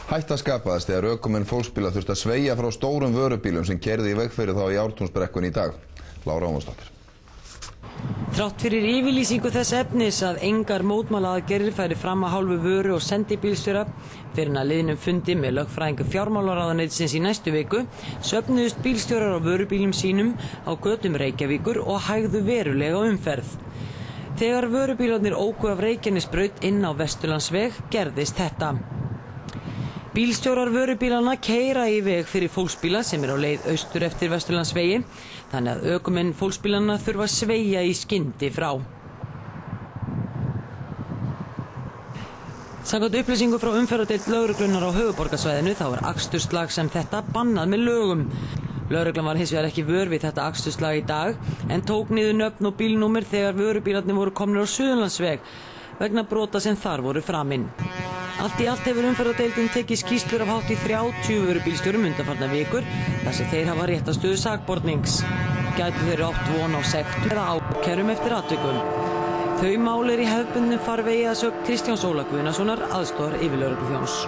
Hætta skapaðist þegar ökumenn fólksbíla þurftu að sveigja frá stórum vörubílum sem keyrðu í veg fyrir þá í Ártúnsbrekkunni í dag. Lára Ómarsdóttir. Þrátt fyrir yfirlýsingu þess efnis að engar mótmælaaðgerðir færi fram að hálfu vöru- og sendibílstjóra fyrir að liðnum fundi með lögfræðingu fjármálaráðuneytisins í næstu viku söfnuðust bílstjórar á vörubílum sínum á götum Reykjavíkur og hægðu verulega umferð. Þegar vörubílarnir óku af Reykjanesbraut inn á Vesturlandsveg gerðist þetta. Bílstjórar vörubílana keyra í veg fyrir fólksbíla sem á leið austur eftir Vesturlandsvegi, þannig að ökumenn fólksbílana þurfa að sveigja í skyndi frá. Samkvæmt upplýsingu frá umferðardeild lögreglunnar á höfuðborgarsvæðinu þá aksturslag sem þetta bannað með lögum. Lögreglan var hins vegar ekki vör við þetta aksturslag í dag en tók niður nöfn og bílnúmer þegar vörubílarnir voru komnir á Suðurlandsveg vegna brota sem þar voru framin. Allt í allt hefur umferðardeildin tekið skýrslur af hátt í 30 vörubílstjórum undanfarnar vikur þar sem þeir hafa réttarstöðu sakbornings. Gætu þeir átt von á sektum eða ákærum eftir atvikum. Þau mál í hefðbundnum farvegi að sögn Kristjáns Óla Guðnasonar aðstoðar yfirlögregluþjóns.